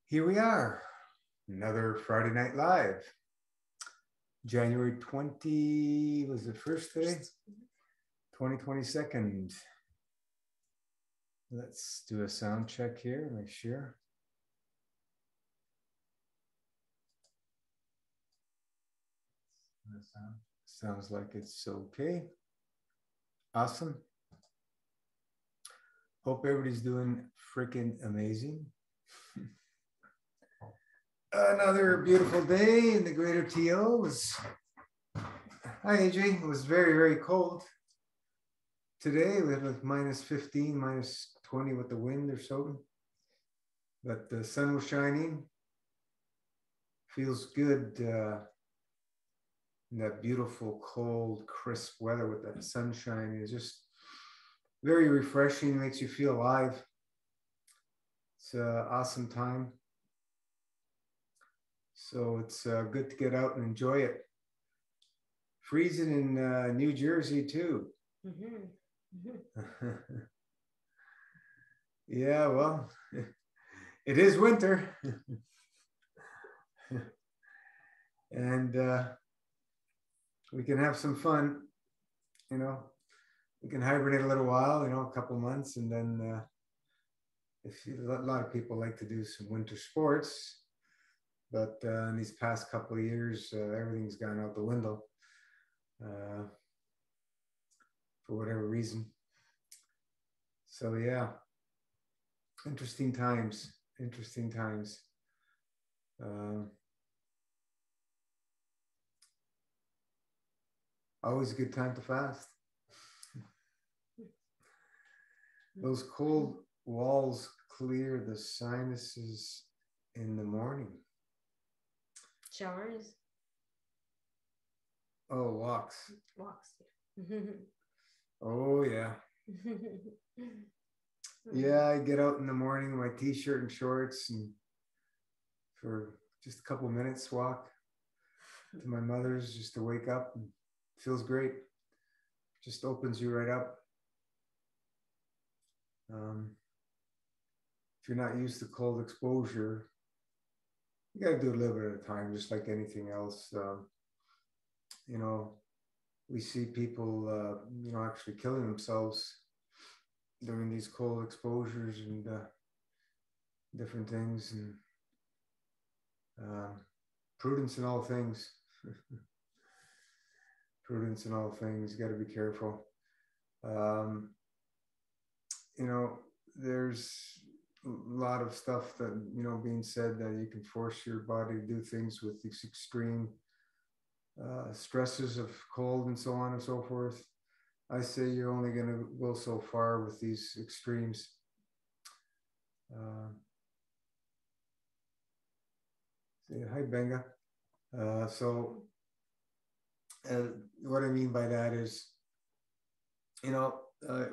Here we are, another Friday Night Live. January 20 was the first day, 2022. Let's do a sound check here, make sure. Sounds like it's okay. Awesome. Hope everybody's doing freaking amazing. Another beautiful day in the greater TO was, hi AJ, it was very, very cold. Today we had like minus 15, minus 20 with the wind or so. But the sun was shining. Feels good in that beautiful, cold, crisp weather with that sunshine. It's just very refreshing, makes you feel alive. It's an awesome time. So it's good to get out and enjoy it. Freezing in New Jersey too. Yeah, well, it is winter. And we can have some fun, you know. We can hibernate a little while, you know, a couple months, and then a lot of people like to do some winter sports, but in these past couple of years, everything's gone out the window for whatever reason. So yeah, interesting times. Always a good time to fast. Those cold walls clear the sinuses in the morning. Showers? Oh, walks. Walks. Oh, yeah. Yeah, I get out in the morning in my t-shirt and shorts and for just a couple minutes walk to my mother's just to wake up. And it feels great. Just opens you right up. If you're not used to cold exposure, you got to do a little bit at a time, just like anything else. You know, we see people, you know, actually killing themselves during these cold exposures and different things. And prudence in all things. Prudence in all things. You got to be careful. You know, there's a lot of stuff that, you know, being said that you can force your body to do things with these extreme stresses of cold and so on and so forth. I say you're only going to go so far with these extremes. Say hi, Benga. So what I mean by that is, you know,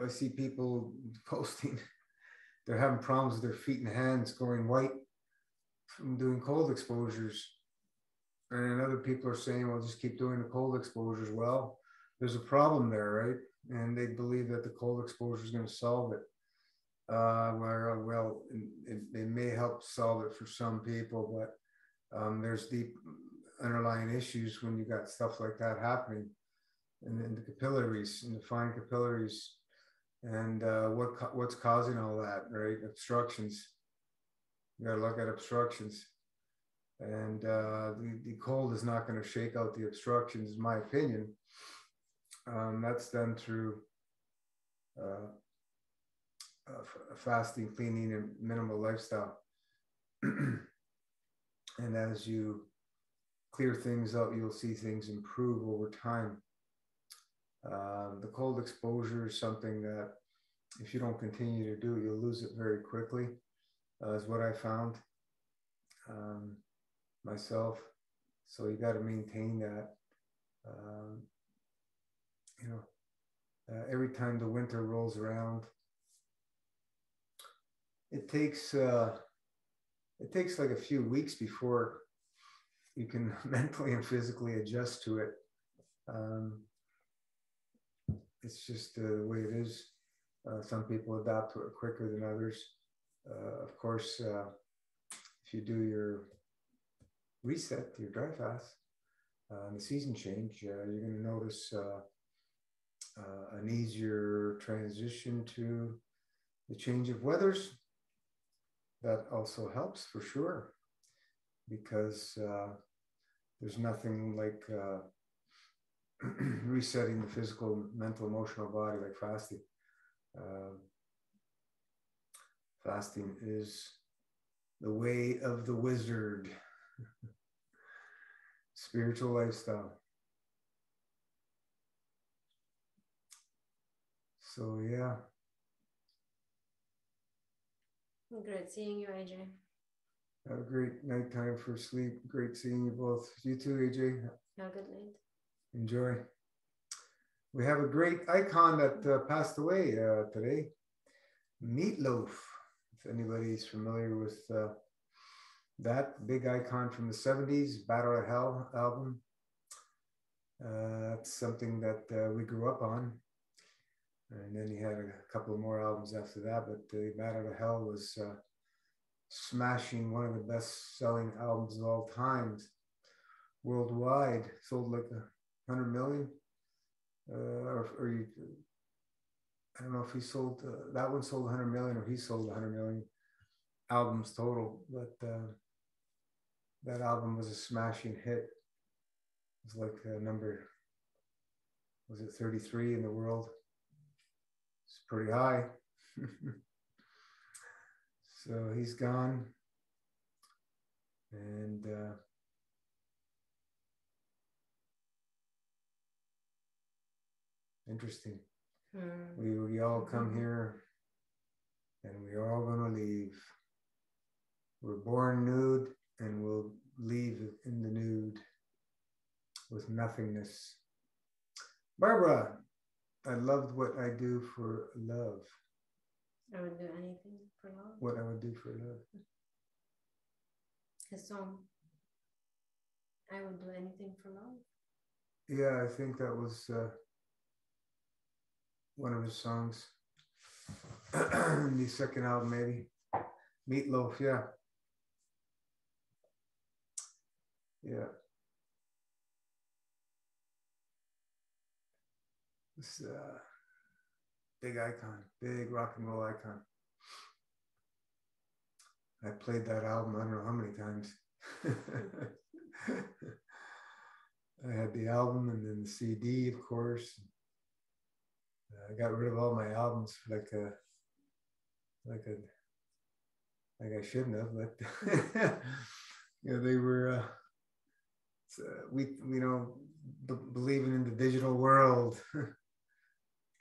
I see people posting, they're having problems with their feet and hands going white from doing cold exposures. And other people are saying, well, just keep doing the cold exposures. Well, there's a problem there, right? And they believe that the cold exposure is going to solve it. Well, it may help solve it for some people, but there's deep underlying issues when you got stuff like that happening in the capillaries, in the fine capillaries, and what's causing all that, right? Obstructions. You got to look at obstructions. And the cold is not going to shake out the obstructions, in my opinion. That's done through fasting, cleaning, and minimal lifestyle. And as you clear things out, you'll see things improve over time. The cold exposure is something that if you don't continue to do, you'll lose it very quickly, is what I found myself. So you got to maintain that. You know, every time the winter rolls around, it takes like a few weeks before you can mentally and physically adjust to it. It's just the way it is. Some people adapt to it quicker than others. Of course, if if you do your reset, your dry fast, and the season change, you're going to notice an easier transition to the change of weathers. That also helps for sure, because there's nothing like resetting the physical, mental, emotional body like fasting. Fasting is the way of the wizard. Spiritual lifestyle. So yeah. Great seeing you, AJ. Have a great nighttime for sleep. Great seeing you both. You too, AJ. Have a good night. Enjoy. We have a great icon that passed away today. Meatloaf. If anybody's familiar with that big icon from the 70s, Battle of Hell album. That's something that we grew up on. And then he had a couple of more albums after that, but the Battle of Hell was smashing, one of the best-selling albums of all times worldwide. Sold like 100 million. I don't know if he sold, that one sold 100 million or he sold 100 million albums total, but that album was a smashing hit. It was like number, was it 33 in the world? It's pretty high. So he's gone. And interesting. We all come here and we're all going to leave. We're born nude and we'll leave in the nude with nothingness. Barbara, I loved what I do for love. I would do anything for love. What I would do for love. His song. I would do anything for love. Yeah, I think that was one of his songs. The second album, maybe. Meatloaf, yeah. Yeah. This big icon, big rock and roll icon. I played that album, I don't know how many times. I had the album and then the CD, of course. I got rid of all my albums like I shouldn't have, but they were believing in the digital world.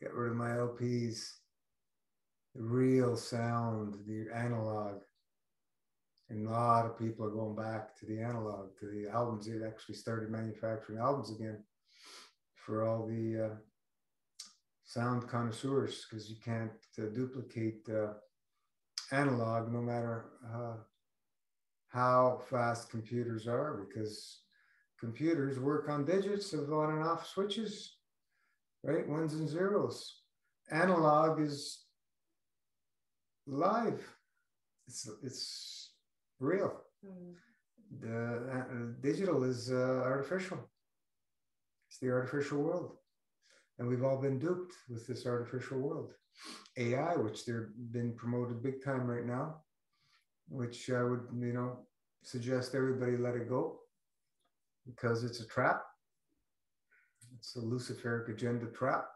Got rid of my LPs, the real sound, the analog. And a lot of people are going back to the analog, to the albums. They actually started manufacturing albums again for all the sound connoisseurs, because you can't duplicate analog no matter how fast computers are, because computers work on digits of on and off switches, right? Ones and zeros. Analog is live. It's real. The digital is artificial. It's the artificial world. And we've all been duped with this artificial world. AI, which they're been promoted big time right now, which I would, suggest everybody let it go, because it's a trap. It's a Luciferic agenda trap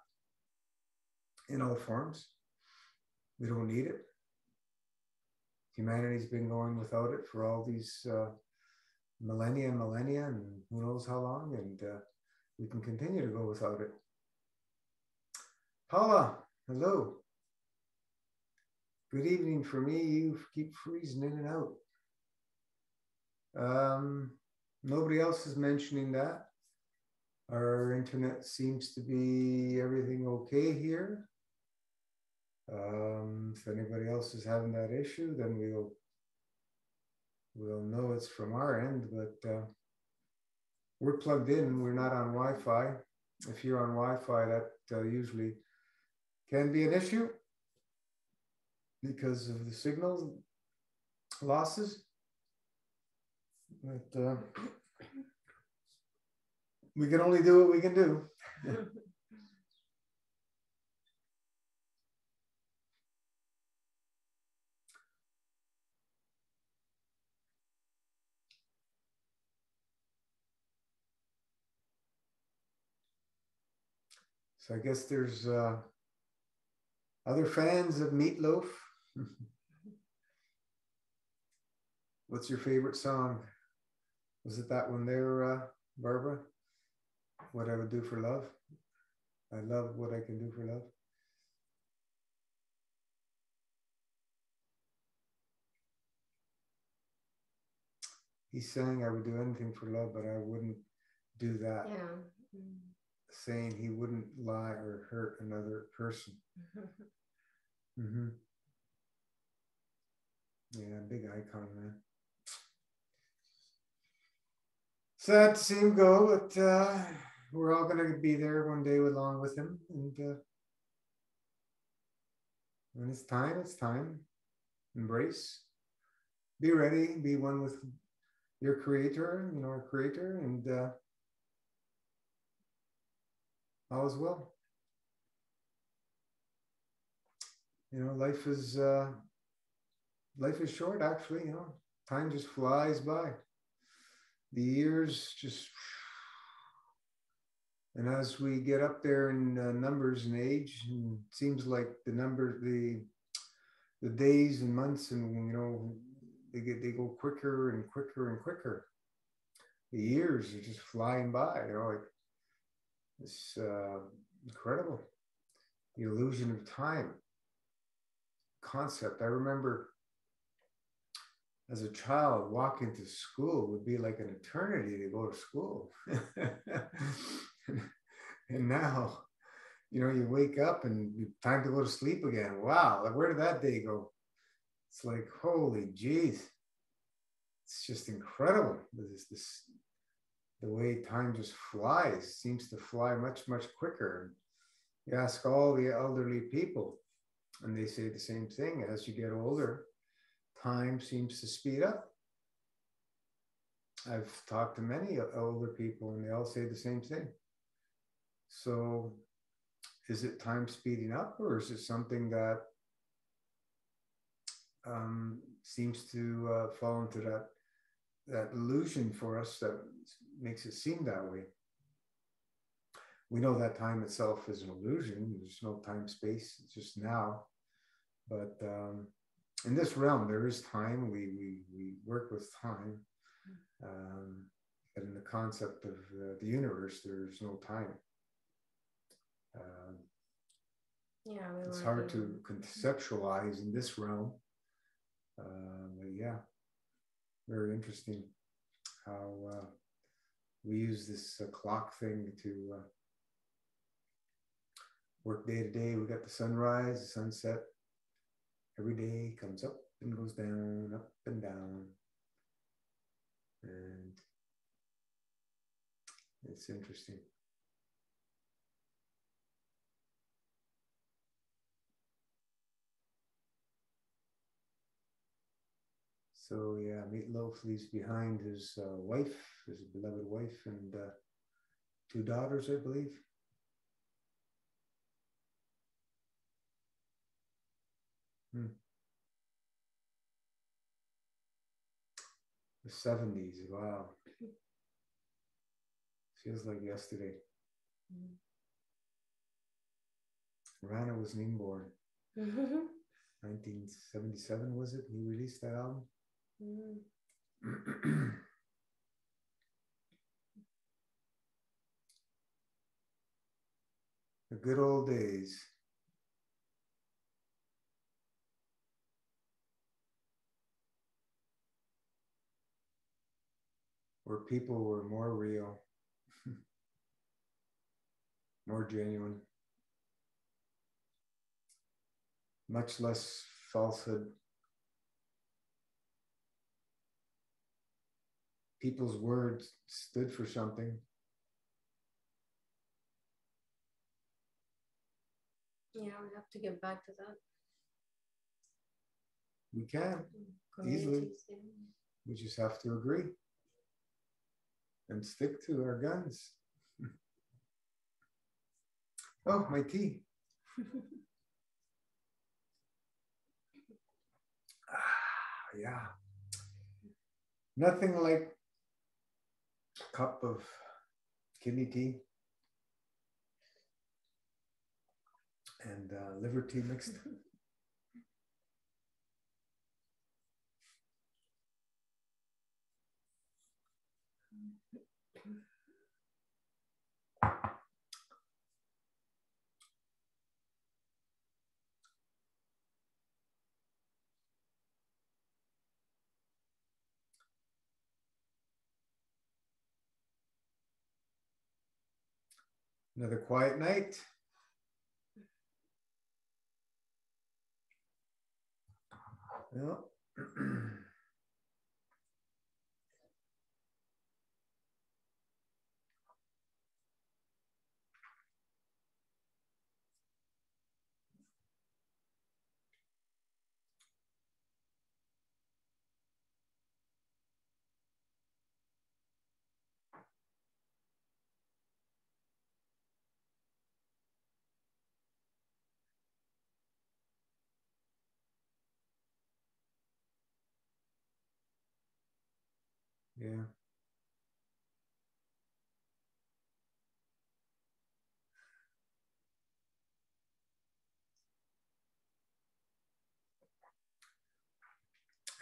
in all forms. We don't need it. Humanity's been going without it for all these millennia, and who knows how long, and we can continue to go without it. Paula, hello. Good evening for me. You keep freezing in and out. Nobody else is mentioning that. Our internet seems to be everything okay here. If anybody else is having that issue, then we'll know it's from our end, but we're plugged in. We're not on Wi-Fi. If you're on Wi-Fi, that usually can be an issue because of the signal losses. But we can only do what we can do. So I guess there's other fans of Meatloaf. What's your favorite song? Was it that one there, Barbara? What I Would Do for Love? I love what I can do for love. He sang, I would do anything for love, but I wouldn't do that. Yeah. Saying he wouldn't lie or hurt another person. Mm-hmm. Yeah, big icon, man. Sad to see him go, but we're all going to be there one day along with him. And when it's time. Embrace. Be ready. Be one with your creator, our creator, and all is well. Life is short, actually. Time just flies by. The years just, and as we get up there in numbers and age, and it seems like the days and months, and they go quicker and quicker and quicker. The years are just flying by. Like it's incredible. The illusion of time concept. I remember as a child, walking to school would be like an eternity to go to school. And now, you wake up and time to go to sleep again. Wow, like where did that day go? It's like, holy jeez. It's just incredible. The way time just flies, seems to fly much, much quicker. You ask all the elderly people, and they say the same thing. As you get older, time seems to speed up. I've talked to many older people, and they all say the same thing. So is it time speeding up, or is it something that seems to fall into that illusion for us that makes it seem that way? We know that time itself is an illusion. There's no time, space. It's just now. But in this realm, there is time. We work with time. But in the concept of the universe, there's no time. It's hard to conceptualize in this realm. But yeah, very interesting how we use this clock thing to work day to day. We got the sunrise, the sunset. Every day comes up and goes down, up and down. And it's interesting. So yeah, Meatloaf leaves behind his wife, his beloved wife, and 2 daughters, I believe. The 70s, wow. Feels like yesterday. Rana wasn't even born. 1977 was it? He released that album. The good old days. Where people were more real, more genuine, much less falsehood. People's words stood for something. Yeah, we have to get back to that. We can easily. We just have to agree. and stick to our guns. Oh, my tea. Yeah. Nothing like a cup of kidney tea and liver tea mixed. Another quiet night. Well, yeah.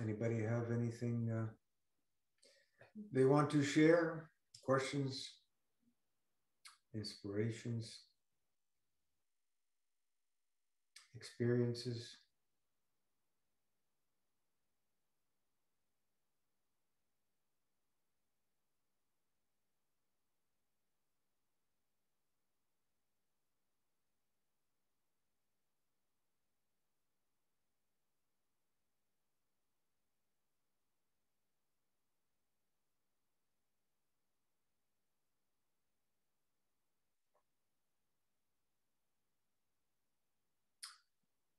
Anybody have anything they want to share? Questions, inspirations, experiences?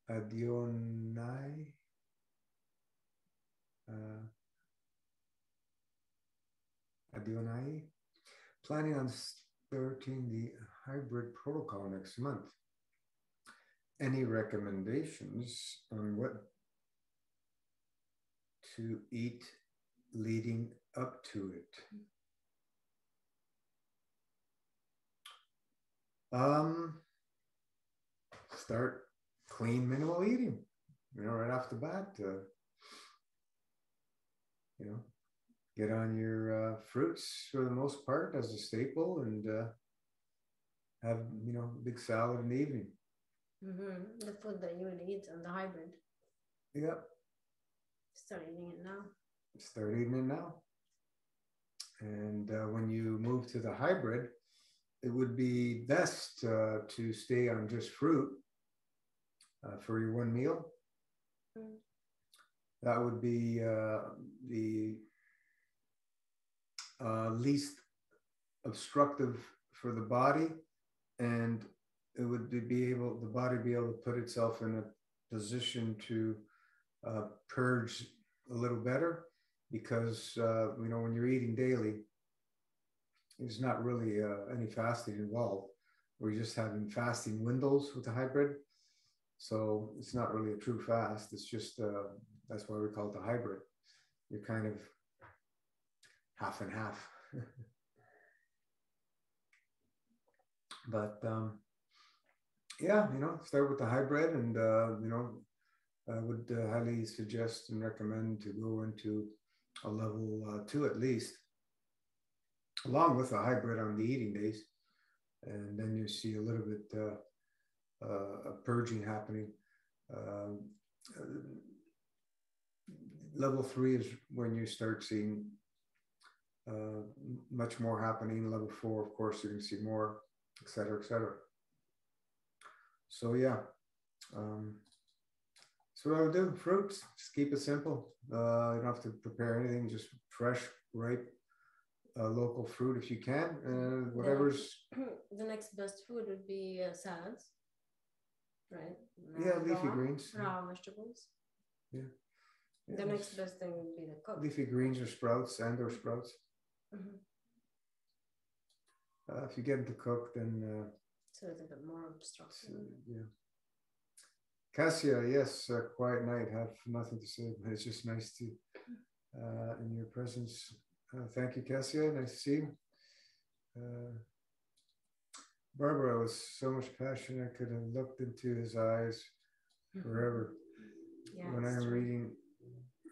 Adionai? Adionai? Planning on starting the hybrid protocol next month. Any recommendations on what to eat leading up to it? Start clean, minimal eating. Right off the bat. Get on your fruits for the most part as a staple, and have big salad in the evening. The food that you would eat on the hybrid. Yep. Start eating it now. Start eating it now. And when you move to the hybrid, it would be best to stay on just fruit for your one meal. That would be the least obstructive for the body, and it would the body be able to put itself in a position to purge a little better, because when you're eating daily, there's not really any fasting involved. We're just having fasting windows with the hybrid, so it's not really a true fast. It's just that's why we call it the hybrid. You're kind of half and half. But yeah, start with the hybrid, and I would highly suggest and recommend to go into a level 2 at least, along with a hybrid on the eating days, and then you see a little bit of purging happening. Level 3 is when you start seeing much more happening. Level 4, of course, you're going to see more, et cetera, et cetera. So yeah, so what I would do, fruits, just keep it simple. You don't have to prepare anything, just fresh, ripe, local fruit if you can, and whatever's. The next best food would be salads, right? Yeah, leafy greens. Raw vegetables. Yeah. The next best thing would be the cook. Leafy greens or sprouts, or sprouts. if you get into cook, then so it's a bit more obstruction. yeah. Cassia, yes, quiet night. Have nothing to say, but it's just nice to in your presence. Thank you, Cassia. Nice to see you. Barbara, was so much passion. I could have looked into his eyes forever. Yeah, when I'm reading,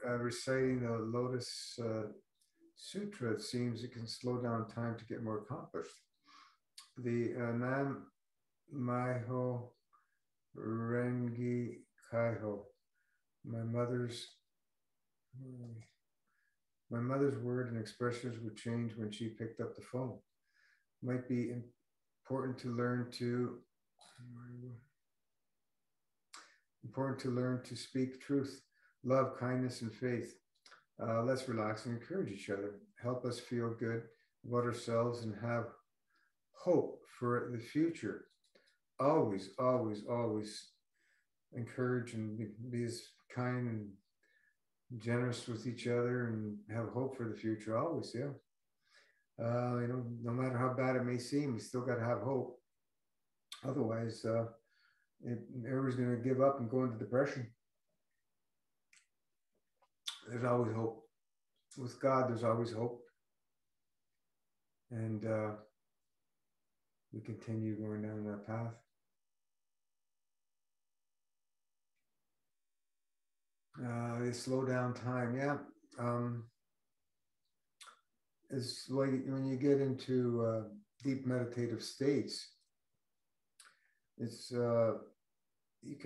reciting the Lotus Sutra, it seems it can slow down time to get more accomplished. The Nam Maiho Rengi Kaiho, my mother's word and expressions would change when she picked up the phone. Might be important to learn to speak truth, love, kindness, and faith. Let's relax and encourage each other. Help us feel good about ourselves and have hope for the future. Always, always, always encourage and be as kind and generous with each other and have hope for the future. Always, yeah. No matter how bad it may seem, we still got to have hope. Otherwise, everybody's going to give up and go into depression. There's always hope. With God, there's always hope. And we continue going down that path. They slow down time, yeah. It's like when you get into deep meditative states, it's you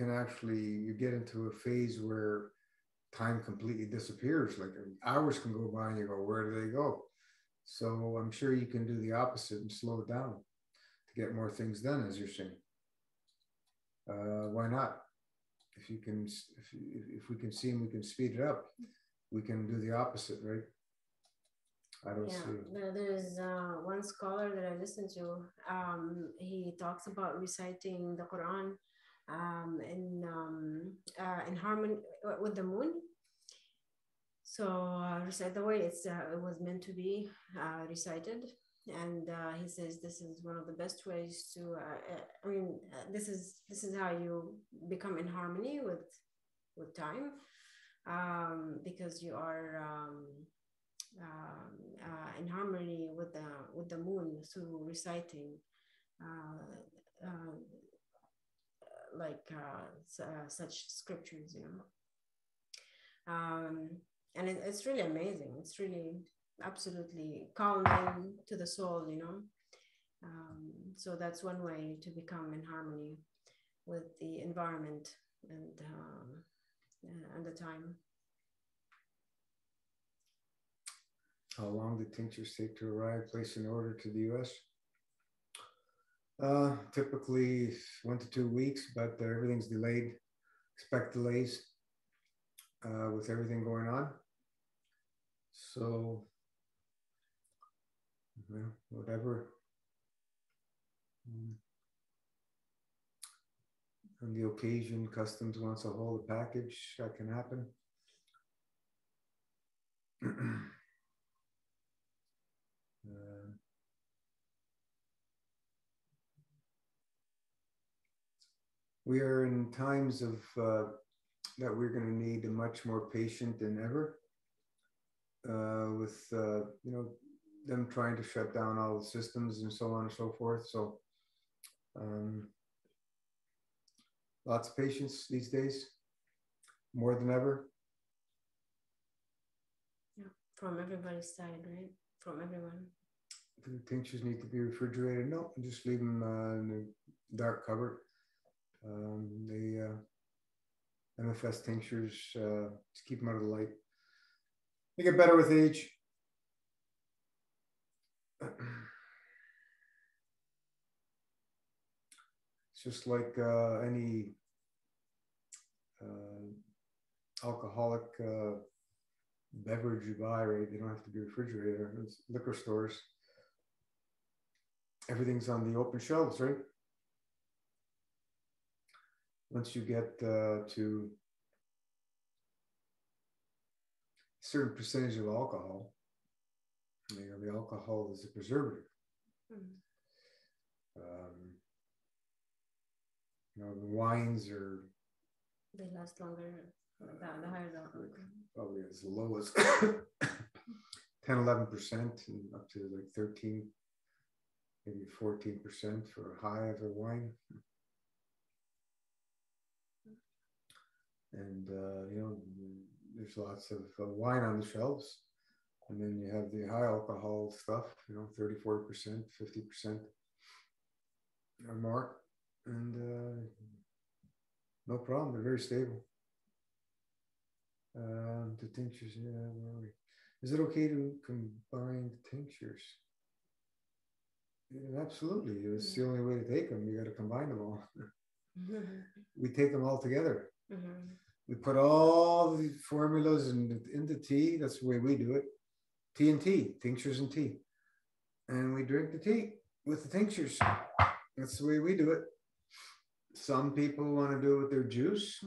get into a phase where time completely disappears. Like hours can go by and you go, where do they go? So I'm sure you can do the opposite and slow it down to get more things done, as you're saying. Why not? If we can see and we can speed it up, we can do the opposite, right? I don't see. There's one scholar that I listen to. He talks about reciting the Quran in harmony with the moon. So recite the way it was meant to be recited. And he says this is one of the best ways to. This is how you become in harmony with time, because you are in harmony with the moon through reciting such scriptures, and it's really amazing. It's really absolutely calming to the soul, so that's one way to become in harmony with the environment and the time. How long did tinctures take to arrive, placed in order to the US? Typically 1 to 2 weeks, but everything's delayed. Expect delays with everything going on. So, whatever. On the occasion, customs wants to hold a package, that can happen. We are in times of that we're going to need a much more patient than ever with them trying to shut down all the systems and so on and so forth. So lots of patience these days, more than ever. Yeah, from everybody's side, right? From everyone. Do the tinctures need to be refrigerated? No, just leave them in a dark cupboard. The MFS tinctures, just keep them out of the light. They get better with age. It's just like any alcoholic beverage you buy, right? They don't have to be refrigerated. It's liquor stores. Everything's on the open shelves, right? Once you get to a certain percentage of alcohol, the alcohol is a preservative. You know, the wines are, they last longer. The higher the probably as low as 10-11% and up to like 13, maybe 14% for a high of a wine. And you know, there's lots of wine on the shelves, and then you have the high alcohol stuff, you know, 34%, 50% or more, and no problem, they're very stable. The tinctures, yeah, where are we? Is it okay to combine tinctures? Yeah, absolutely. It's the only way to take them. You got to combine them all. We take them all together. We put all the formulas into tea. That's the way we do it. Tea and tea, tinctures and tea. And we drink the tea with the tinctures. That's the way we do it. Some people want to do it with their juice.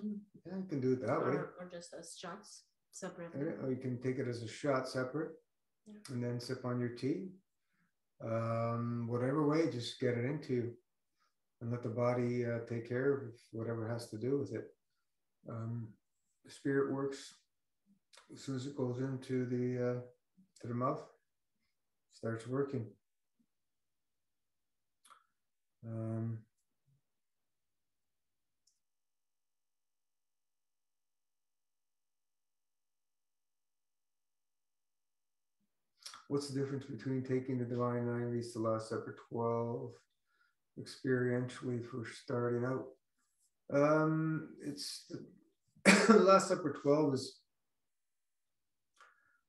Yeah, you can do it that way. Or just as shots separate. Or you can take it as a shot separate, and then sip on your tea. Whatever way, just get it into you and let the body take care of whatever has to do with it. The spirit works as soon as it goes into the mouth, starts working. What's the difference between taking the Divine Nine Leads to Last Supper 12 experientially for starting out? It's the Last Supper 12 is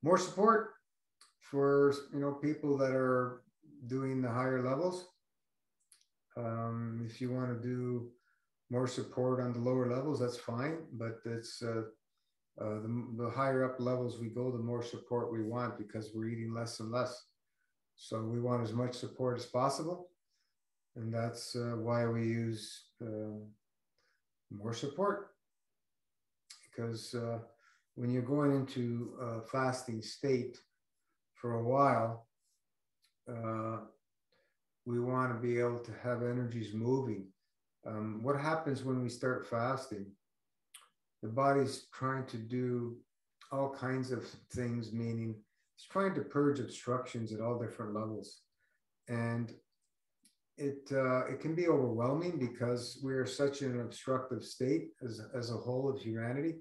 more support for, you know, people that are doing the higher levels. If you want to do more support on the lower levels, that's fine, but it's the higher up levels we go, the more support we want, because we're eating less and less. So we want as much support as possible. And that's why we use more support. Because when you're going into a fasting state for a while, we want to be able to have energies moving. What happens when we start fasting? The body's trying to do all kinds of things, meaning it's trying to purge obstructions at all different levels. And it can be overwhelming because we're such an obstructive state as a whole of humanity.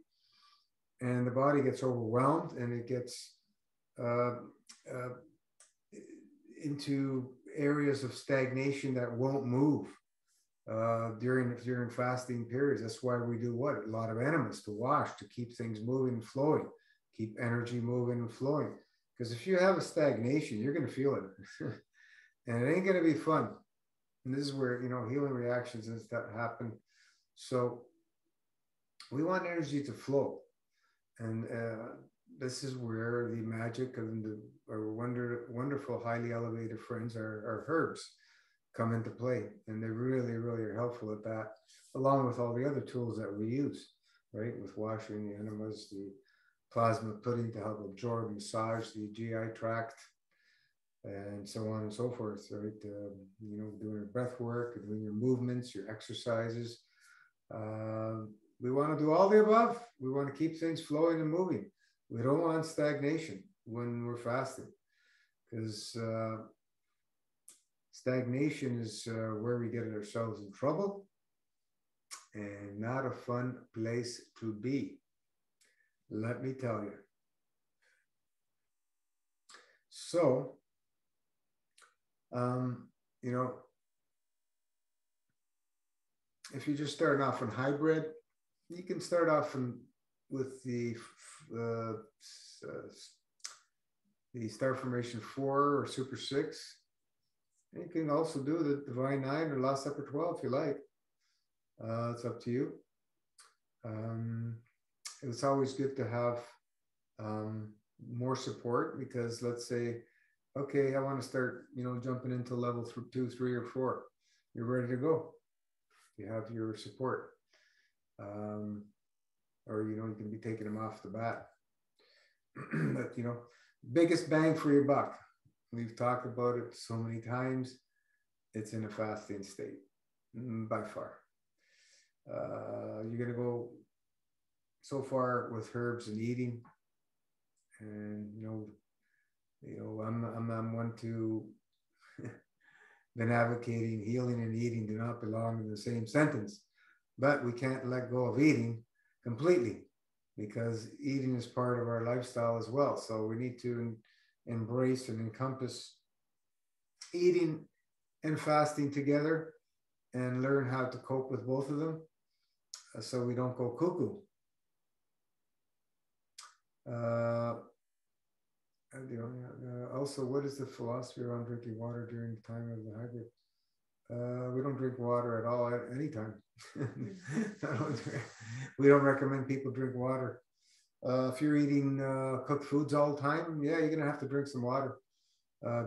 And the body gets overwhelmed and it gets into areas of stagnation that won't move during fasting periods. That's why we do what? A lot of enemas to wash, to keep things moving and flowing, keep energy moving and flowing. Because if you have a stagnation, you're going to feel it. And it ain't going to be fun. And this is where, you know, healing reactions and stuff happen. So we want energy to flow. And this is where the magic of our wonderful, highly elevated friends, our herbs, come into play. And they really, really are helpful at that, along with all the other tools that we use, right? With washing the enemas, the plasma pudding to help absorb, massage the GI tract, and so on and so forth, right? You know, doing your breath work, doing your movements, your exercises. We want to do all the above. We want to keep things flowing and moving. We don't want stagnation when we're fasting, because stagnation is where we get ourselves in trouble and not a fun place to be. Let me tell you. So, you know, if you're just starting off in hybrid, you can start off with the Star Formation 4 or Super 6. And you can also do the Divine 9 or Last Supper 12 if you like. It's up to you. It's always good to have more support, because let's say, okay, I want to start, you know, jumping into level 2, 3, or 4. You're ready to go. You have your support. Or, you know, you can be taking them off the bat. But, you know, biggest bang for your buck. We've talked about it so many times. it's in a fasting state, by far. You're going to go so far with herbs and eating, and I'm one to been advocating healing and eating do not belong in the same sentence, but we can't let go of eating completely, because eating is part of our lifestyle as well. So we need to embrace and encompass eating and fasting together, and learn how to cope with both of them, so we don't go cuckoo. Also, what is the philosophy around drinking water during the time of the hybrid? We don't drink water at all at any time. We don't recommend people drink water. If you're eating cooked foods all the time, yeah, you're going to have to drink some water,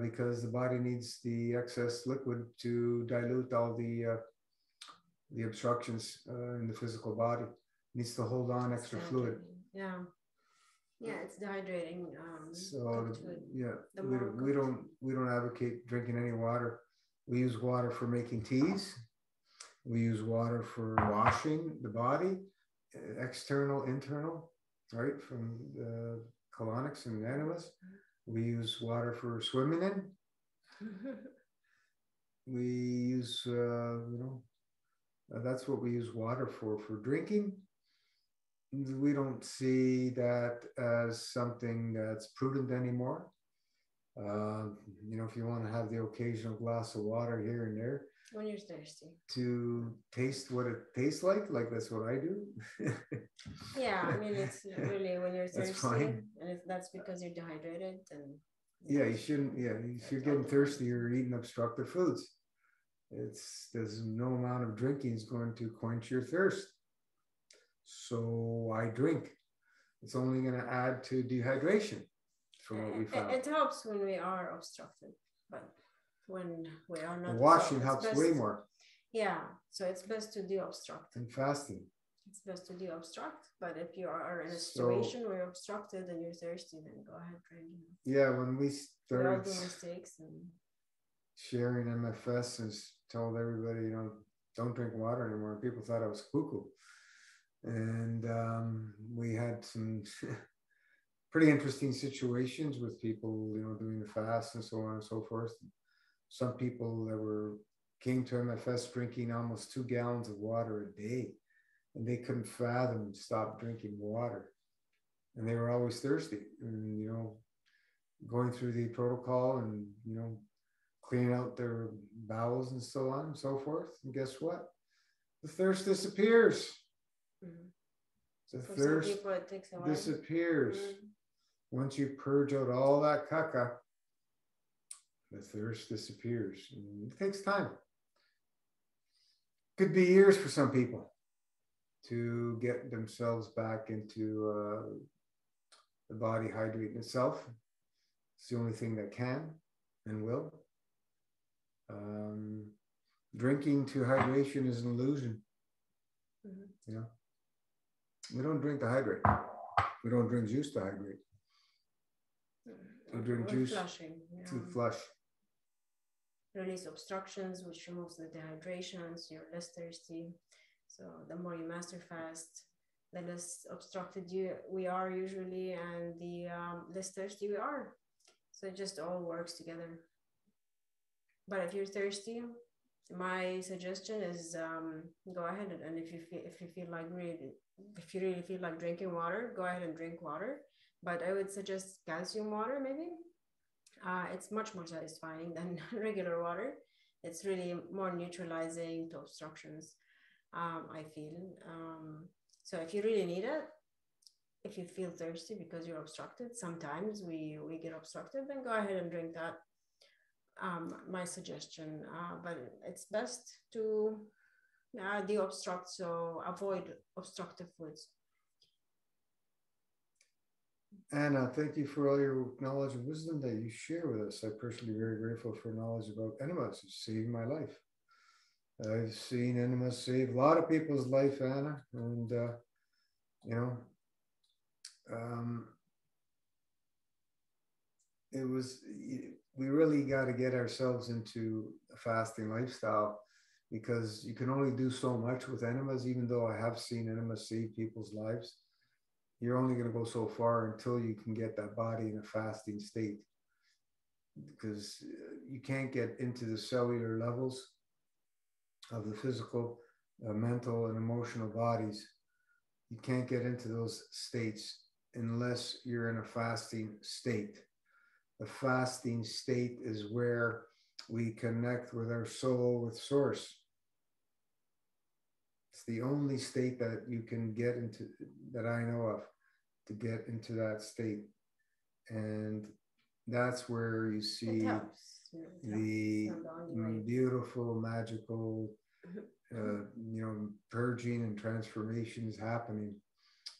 because the body needs the excess liquid to dilute all the obstructions in the physical body. It needs to hold on extra fluid. Yeah. Yeah, it's dehydrating. So yeah, we don't advocate drinking any water. We use water for making teas. We use water for washing the body, external, internal, right, from the colonics and enemas. We use water for swimming in. We use, that's what we use water for drinking. We don't see that as something that's prudent anymore. If you want to have the occasional glass of water here and there, when you're thirsty, to taste what it tastes like that's what I do. Yeah, I mean, it's really when you're thirsty, fine. And if that's because you're dehydrated, then yeah, you shouldn't. Yeah, if you're getting thirsty, you're eating obstructive foods. There's no amount of drinking is going to quench your thirst. So I drink. It's only going to add to dehydration, from what we found. It helps when we are obstructed, but when we are not, washing helps way more. Yeah, so it's best to de-obstruct. And fasting. It's best to de-obstruct, but if you are in a situation where you're obstructed and you're thirsty, then go ahead, drink. Yeah, when we started, we all do mistakes and sharing MFS and told everybody, don't drink water anymore. People thought I was cuckoo. And we had some pretty interesting situations with people, doing the fast and so on and so forth. Some people that came to MFS drinking almost 2 gallons of water a day, and they couldn't fathom stop drinking water, and they were always thirsty. And going through the protocol and cleaning out their bowels and so on and so forth. And guess what? The thirst disappears. The thirst some people, it takes a while. Disappears. Once you purge out all that caca, the thirst disappears. And it takes time. Could be years for some people to get themselves back into the body hydrating itself. It's the only thing that can and will. Drinking to hydration is an illusion. We don't drink to hydrate. We don't drink juice to hydrate. We drink juice to flush. Release obstructions, which removes the dehydration, so you're less thirsty. So the more you master fast, the less obstructed we are usually, and the less thirsty we are. So it just all works together. But if you're thirsty, my suggestion is go ahead and if you really feel like drinking water, go ahead and drink water. But I would suggest calcium water maybe. It's much more satisfying than regular water. It's really more neutralizing to obstructions, I feel. So if you really need it, if you feel thirsty because you're obstructed, sometimes we get obstructed, then go ahead and drink that. My suggestion, but it's best to de-obstruct, so avoid obstructive foods. Anna, thank you for all your knowledge and wisdom that you share with us. I'm personally very grateful for knowledge about enemas. It's saved my life. I've seen enemas save a lot of people's life, Anna, and it was, we really got to get ourselves into a fasting lifestyle, because you can only do so much with enemas. Even though I have seen enemas save people's lives, you're only going to go so far until you can get that body in a fasting state, because you can't get into the cellular levels of the physical, mental, and emotional bodies. You can't get into those states unless you're in a fasting state. The fasting state is where we connect with our soul, with source. It's the only state that you can get into, that I know of, to get into that state. And that's where you see the beautiful, magical, purging and transformations happening,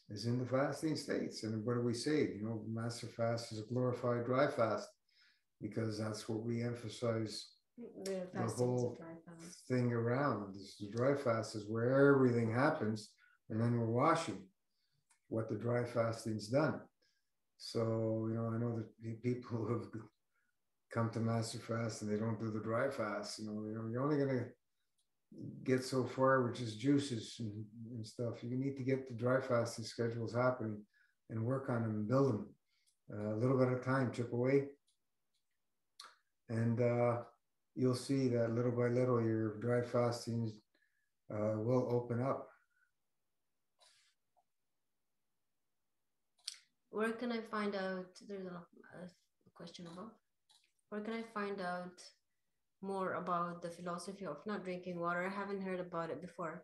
is in the fasting states. And what do we say? Master fast is a glorified dry fast, because that's what we emphasize. The whole thing around is the dry fast is where everything happens, and then we're washing what the dry fasting's done. So, I know that people have come to Master Fast and they don't do the dry fast. You're only going to get so far, which is juices and stuff. You need to get the dry fasting schedules happening and work on them and build them a little bit at a time, chip away. And you'll see that little by little, your dry fastings will open up. Where can I find out? There's a question above. Where can I find out more about the philosophy of not drinking water? I haven't heard about it before.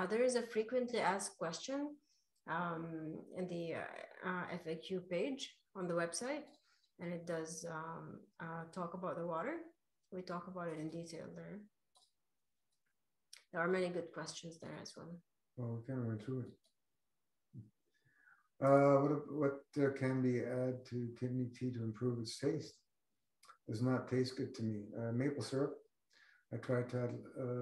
There is a frequently asked question in the FAQ page on the website, and it does talk about the water. We talk about it in detail there. There are many good questions there as well. Well, we kind of went through it. What can be added to kidney tea to improve its taste? Does not taste good to me. Maple syrup. I tried to add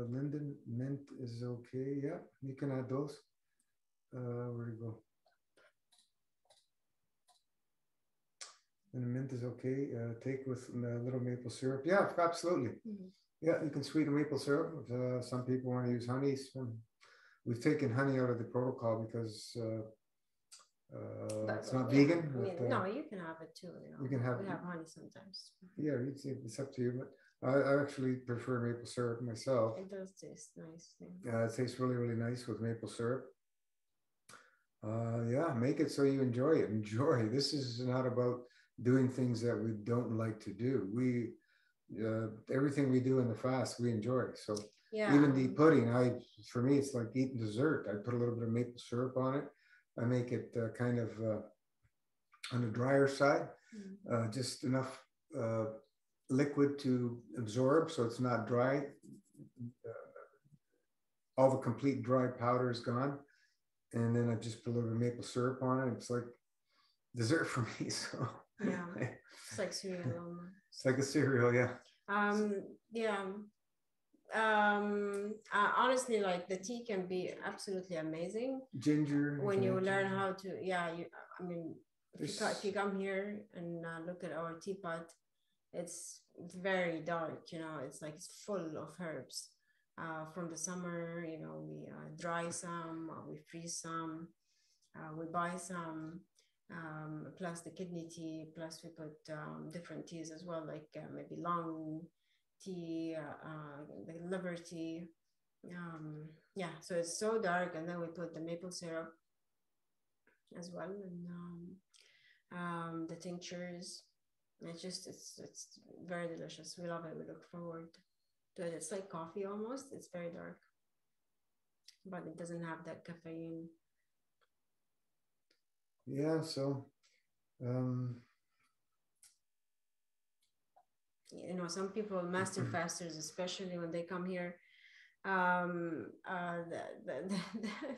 linden. Mint is okay. Yeah, you can add those. Where do you go? And mint is okay. Take with a little maple syrup. Yeah, absolutely. Mm-hmm. Yeah, you can sweeten maple syrup. Some people want to use honey. We've taken honey out of the protocol because it's not vegan. No, you can have it too. You can have. We have honey sometimes. Yeah, it's up to you. But I actually prefer maple syrup myself. It does taste nice. It tastes really, really nice with maple syrup. Yeah, make it so you enjoy it. Enjoy. This is not about doing things that we don't like to do. We everything we do in the fast we enjoy. So yeah. Even the pudding, for me it's like eating dessert. I put a little bit of maple syrup on it. I make it kind of on the drier side, just enough liquid to absorb, so it's not dry. All the complete dry powder is gone, and then I just put a little bit of maple syrup on it. It's like dessert for me. So yeah, it's like cereal. It's like a cereal, yeah. Yeah. Honestly, like the tea can be absolutely amazing. Ginger. When you learn how to, if you come here and look at our teapot, it's very dark. It's like it's full of herbs. From the summer, we dry some, we freeze some, we buy some. Plus the kidney tea, plus we put different teas as well, like maybe long tea, the liver tea. So it's so dark, and then we put the maple syrup as well, and the tinctures. It's very delicious. We love it. We look forward to it. It's like coffee almost. It's very dark, but it doesn't have that caffeine. Yeah, so some people, master fasters, especially when they come here,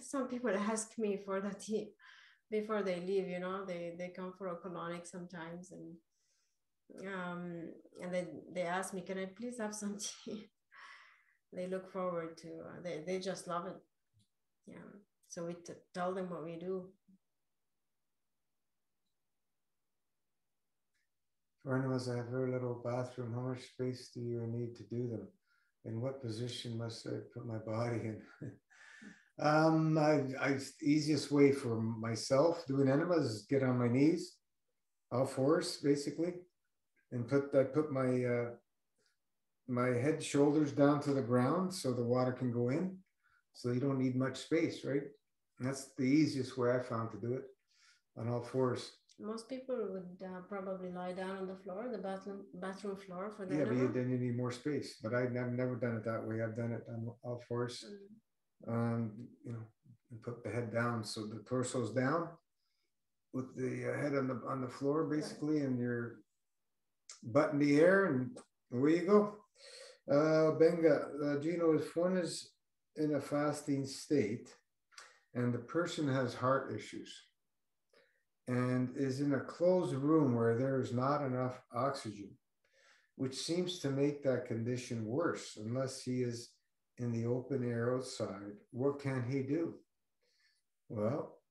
some people ask me for the tea before they leave. They come for a colonic sometimes, and then they ask me, can I please have some tea? They look forward to they just love it. Yeah, so we tell them what we do. For enemas, I have very little bathroom. How much space do you need to do them? In what position must I put my body in? Easiest way for myself doing enemas is get on my knees, all fours basically, and I put my head, shoulders down to the ground so the water can go in. So you don't need much space, right? And that's the easiest way I found to do it, on all fours. Most people would probably lie down on the floor, the bathroom floor for the Yeah, enema. but then you need more space. But I've never done it that way. I've done it on all fours. You know, and put the head down so the torso's down, with the head on the floor basically, right, and your butt in the air, and away you go. Benga, Gino, if one is in a fasting state and the person has heart issues and is in a closed room where there is not enough oxygen, which seems to make that condition worse unless he is in the open air outside, what can he do? Well,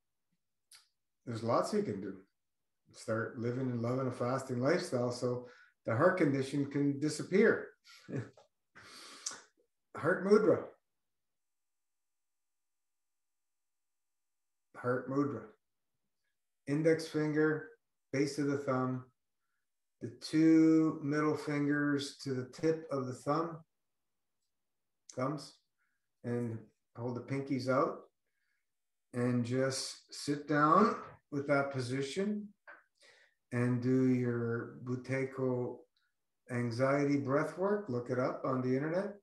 there's lots he can do. Start living and loving a fasting lifestyle so the heart condition can disappear. Heart mudra. Heart mudra. Index finger, base of the thumb, the two middle fingers to the tip of the thumbs, and hold the pinkies out, and just sit down with that position and do your Buteyko anxiety breath work. Look it up on the internet.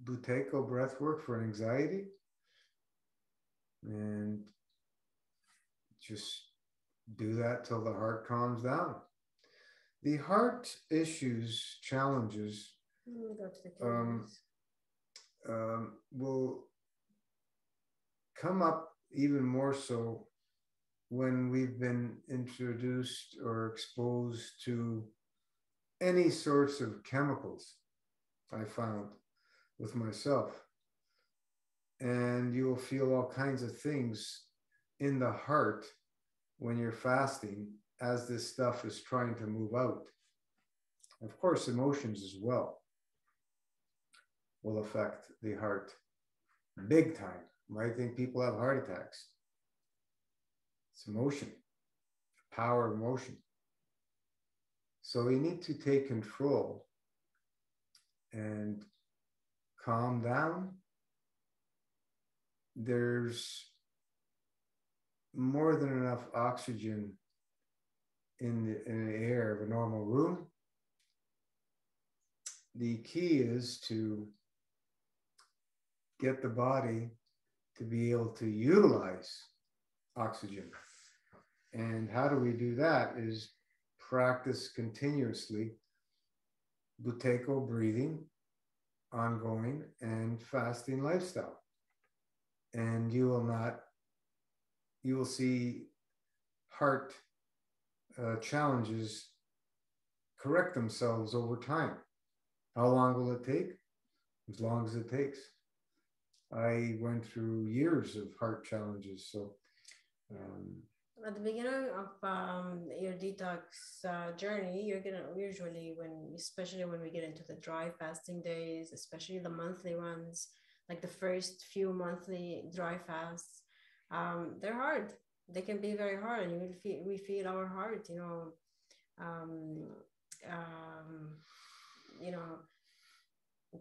Buteyko breath work for anxiety. And just do that till the heart calms down. The heart issues, challenges, will come up even more so when we've been introduced or exposed to any sorts of chemicals, I found with myself. And you will feel all kinds of things in the heart when you're fasting as this stuff is trying to move out. Of course, emotions as well will affect the heart big time. I think people have heart attacks. It's emotion, power of emotion. So we need to take control and calm down. There's more than enough oxygen in the air of a normal room. The key is to get the body to be able to utilize oxygen. And how do we do that is practice continuously Buteyko breathing, ongoing, and fasting lifestyle. And you will see heart challenges correct themselves over time. How long will it take? As long as it takes. I went through years of heart challenges. So at the beginning of your detox journey, you're gonna usually, especially when we get into the dry fasting days, especially the monthly ones, like the first few monthly dry fasts, they're hard. They can be very hard, and we feel our heart,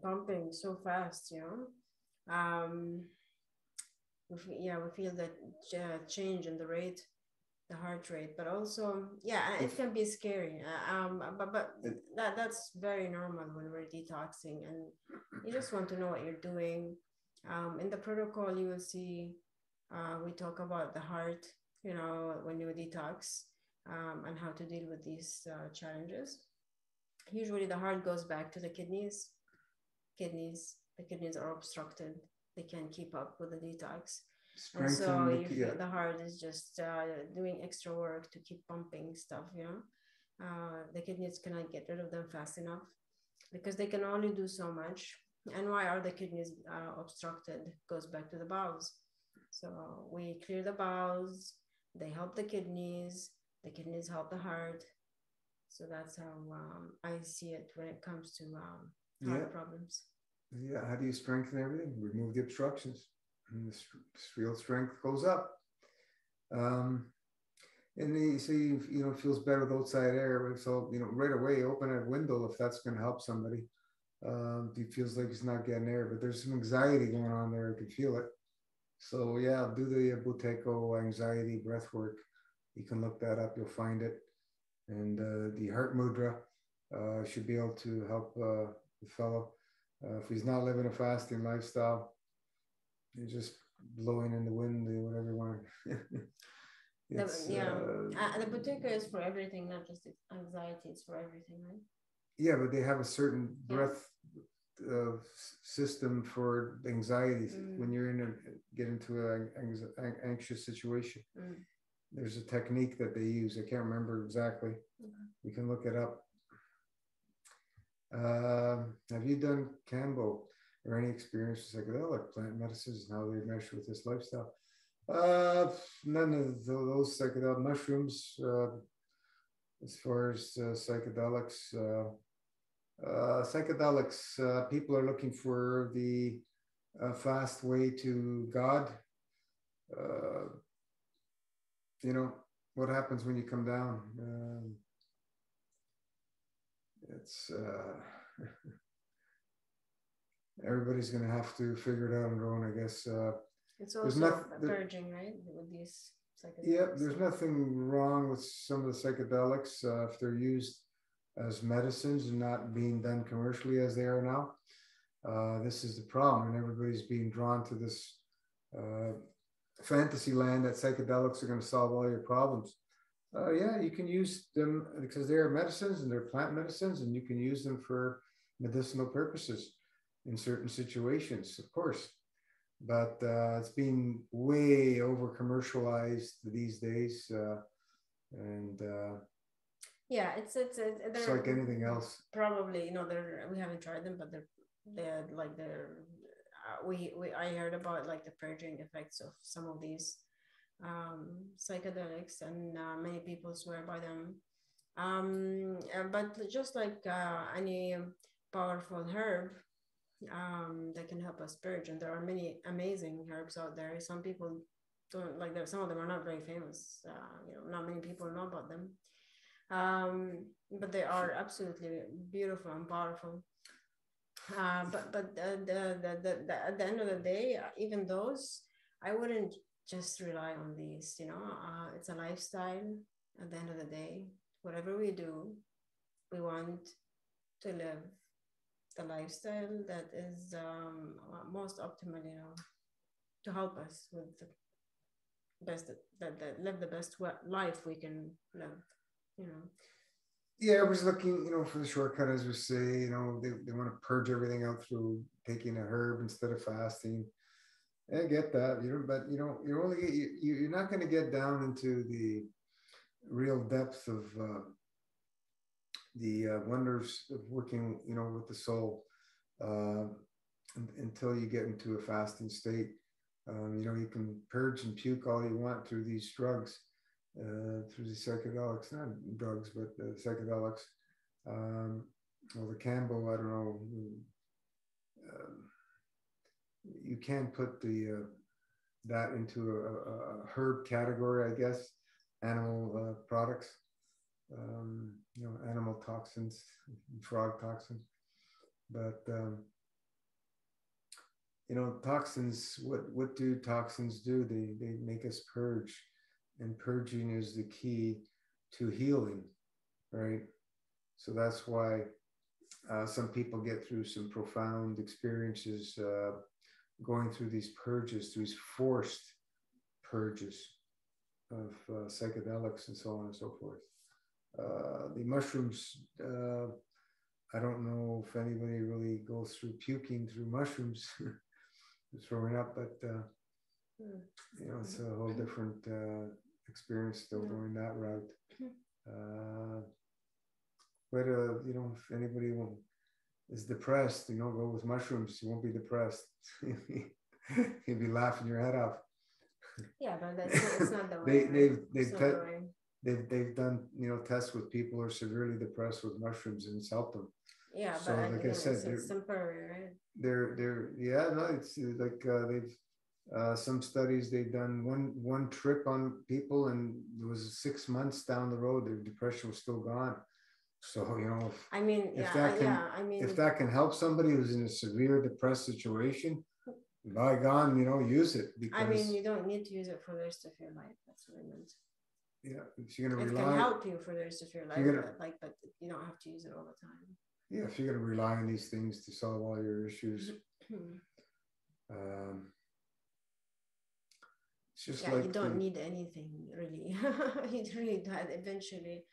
pumping so fast, we feel that change in the rate, the heart rate, but also it can be scary, but that's very normal when we're detoxing, and you just want to know what you're doing. In the protocol you will see we talk about the heart, when you detox, and how to deal with these challenges. Usually the heart goes back to the kidneys. The kidneys are obstructed. They can't keep up with the detox. And so the heart is just doing extra work to keep pumping stuff, the kidneys cannot get rid of them fast enough because they can only do so much. And why are the kidneys obstructed? Goes back to the bowels. So we clear the bowels, they help the kidneys help the heart. So that's how I see it when it comes to Yeah. heart problems. Yeah. How do you strengthen everything? Remove the obstructions, and the real strength goes up. And so you know, feels better with outside air. So, you know, right away, open a window if that's going to help somebody. He feels like he's not getting air, but there's some anxiety going on there. I can feel it. So yeah, do the Buteco anxiety breath work. You can look that up. You'll find it. And the heart mudra should be able to help the fellow. If he's not living a fasting lifestyle, you're just blowing in the wind, whatever you want. The Buteco is for everything, not just anxiety. It's for everything, right? Yeah, but they have a certain breath system for anxiety. When you're get into an anxious situation. There's a technique that they use. I can't remember exactly. You can look it up. Have you done Cambo or any experience with psychedelic plant medicines and how they mesh with this lifestyle? None of those psychedelic mushrooms. As far as psychedelics, people are looking for the fast way to God. You know, what happens when you come down? It's everybody's going to have to figure it out on their own, I guess. It's also purging, right? With these psychedelics. Yeah, there's nothing wrong with some of the psychedelics if they're used as medicines and not being done commercially as they are now. This is the problem, and everybody's being drawn to this fantasy land that psychedelics are going to solve all your problems. Yeah, you can use them because they're medicines and they're plant medicines, and you can use them for medicinal purposes in certain situations, of course. But it's being way over commercialized these days, and yeah, it's like anything else. Probably, you know, we haven't tried them, but I heard about like the purging effects of some of these psychedelics, and many people swear by them. But just like any powerful herb, that can help us purge, and there are many amazing herbs out there. Some people don't like them. Some of them are not very famous. You know, not many people know about them. But they are absolutely beautiful and powerful. But at the end of the day, even those, I wouldn't just rely on these. You know, it's a lifestyle. At the end of the day, whatever we do, we want to live the lifestyle that is most optimal, you know, to help us with the best that live the best life we can live, you know. Yeah, I was looking, you know, for the shortcut, as we say. You know, they want to purge everything out through taking a herb instead of fasting. I get that, you know, but you know, you're not going to get down into the real depth of the wonders of working, you know, with the soul until you get into a fasting state. You know, you can purge and puke all you want through these drugs, through the psychedelics, not drugs, but the psychedelics. Well, the Cambo, I don't know. You can put that into a herb category, I guess. Animal products. You know, animal toxins, frog toxin. But you know, toxins. What do toxins do? They make us purge, and purging is the key to healing, right? So that's why some people get through some profound experiences going through these purges, these forced purges of psychedelics and so on and so forth. The mushrooms, I don't know if anybody really goes through puking through mushrooms, throwing up, but you know, it's a whole different experience still going that route. But you know, if anybody is depressed, you know, go with mushrooms. You won't be depressed. You'll be laughing your head off. Yeah, but it's not the way. They've they've done, you know, tests with people who are severely depressed with mushrooms, and it's helped them. Yeah, So but like I again, said, it's temporary, right? they're yeah, no, it's like they've some studies they've done one trip on people, and it was 6 months down the road their depression was still gone. So, you know, I mean, if yeah, that can, I mean, if that can help somebody who's in a severe depressed situation, by God, you know, use it, because I mean, you don't need to use it for the rest of your life. That's what I meant. yeah, if you're gonna It rely, can help you for the rest of your life, but you don't have to use it all the time. Yeah, if you're gonna rely on these things to solve all your issues, it's just yeah, like you don't need anything really. You really don't. Eventually,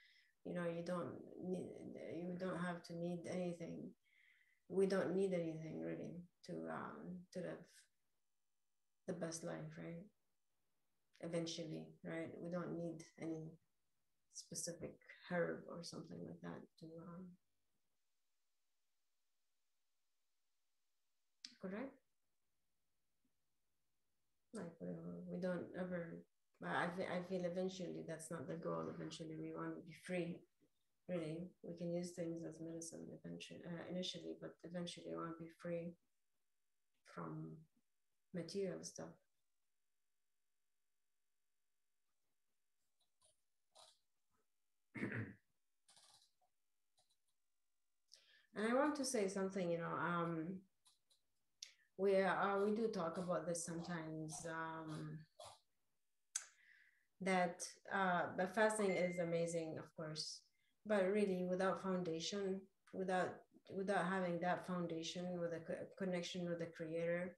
you know, you don't have to need anything. We don't need anything really to live the best life, right? Eventually, right? We don't need any specific herb or something like that to correct. Like we don't ever. I feel eventually that's not the goal. Eventually, we want to be free. Really, we can use things as medicine eventually, initially, but eventually, we want to be free from material stuff. And I want to say something, you know, we do talk about this sometimes, that but fasting is amazing, of course, but really without foundation, without having that foundation with a connection with the creator,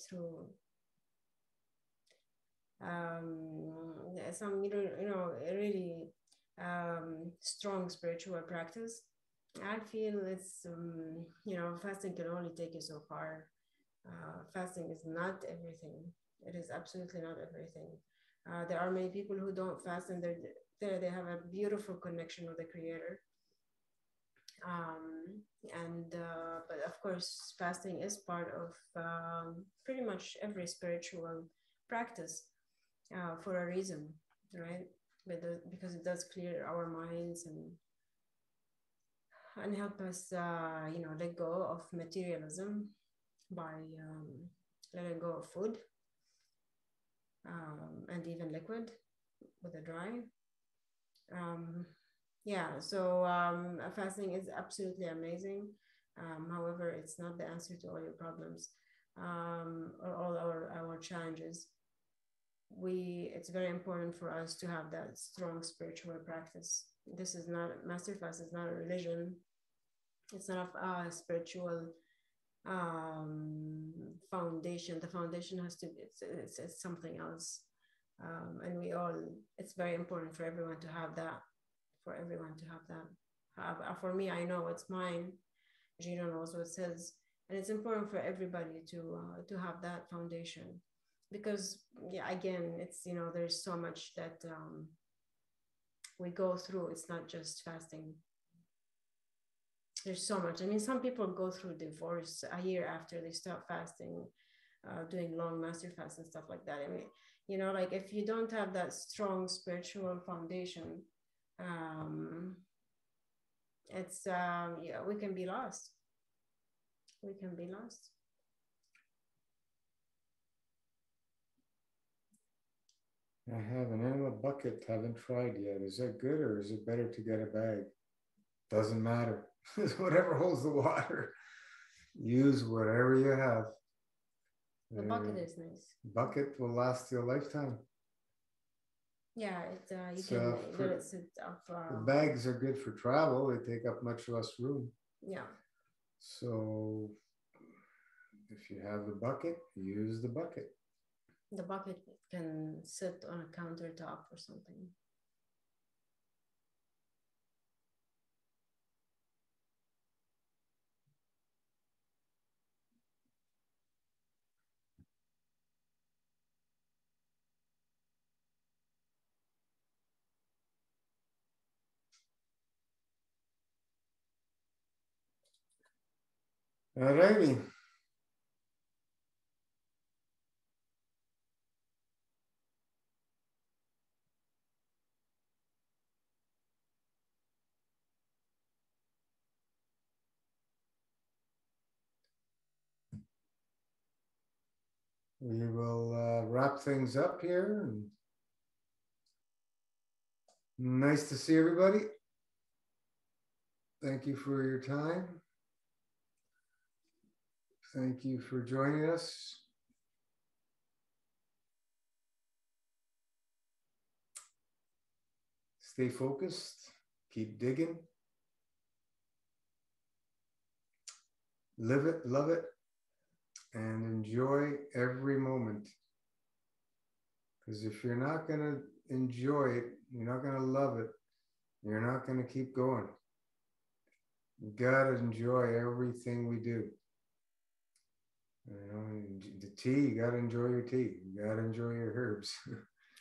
through some, you know, really strong spiritual practice, I feel it's you know, fasting can only take you so far. Fasting is not everything. It is absolutely not everything. There are many people who don't fast, and they have a beautiful connection with the creator. And but of course, fasting is part of pretty much every spiritual practice, for a reason, right? Because it does clear our minds and help us, you know, let go of materialism by letting go of food, and even liquid with a dry. Yeah, so fasting is absolutely amazing. However, it's not the answer to all your problems, or all our challenges. It's very important for us to have that strong spiritual practice. This is not, master fast is not a religion. It's not a spiritual foundation. The foundation has to be, it's something else. And it's very important for everyone to have that, for me, I know it's mine. Gino knows what's his, and it's important for everybody to have that foundation, because yeah, again, it's, you know, there's so much that we go through. It's not just fasting. There's so much. I mean, some people go through divorce a year after they stop fasting, doing long master fasts and stuff like that. I mean, you know, like if you don't have that strong spiritual foundation, it's yeah, we can be lost. We can be lost. I have an enema bucket, haven't tried yet. Is that good, or is it better to get a bag? Doesn't matter. Whatever holds the water. Use whatever you have. The bucket is nice. Bucket will last you a lifetime. Yeah, you can let it sit up. The bags are good for travel. They take up much less room. Yeah. So if you have the bucket, use the bucket. The bucket can sit on a countertop or something. All righty. we will wrap things up here. And nice to see everybody. Thank you for your time. Thank you for joining us. Stay focused. Keep digging. Live it, love it, and enjoy every moment. Because if you're not going to enjoy it, you're not going to love it, you're not going to keep going. You got to enjoy everything we do. You know, the tea, you got to enjoy your tea. You got to enjoy your herbs.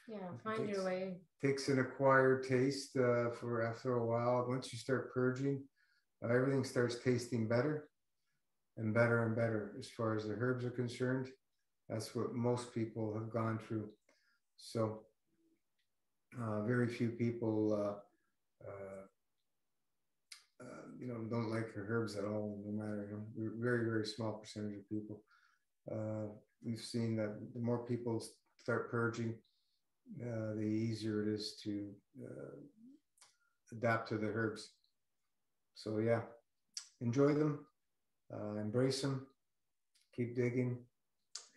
Yeah, find your way. Takes an acquired taste for after a while. Once you start purging, everything starts tasting better and better and better as far as the herbs are concerned. That's what most people have gone through. So very few people, don't like the herbs at all, no matter, very, very small percentage of people. We've seen that the more people start purging, the easier it is to adapt to the herbs. So yeah, enjoy them, embrace them, keep digging,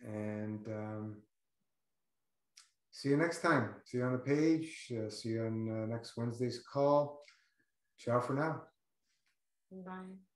and see you next time. See you on the page. See you on next Wednesday's call. Ciao for now. Bye.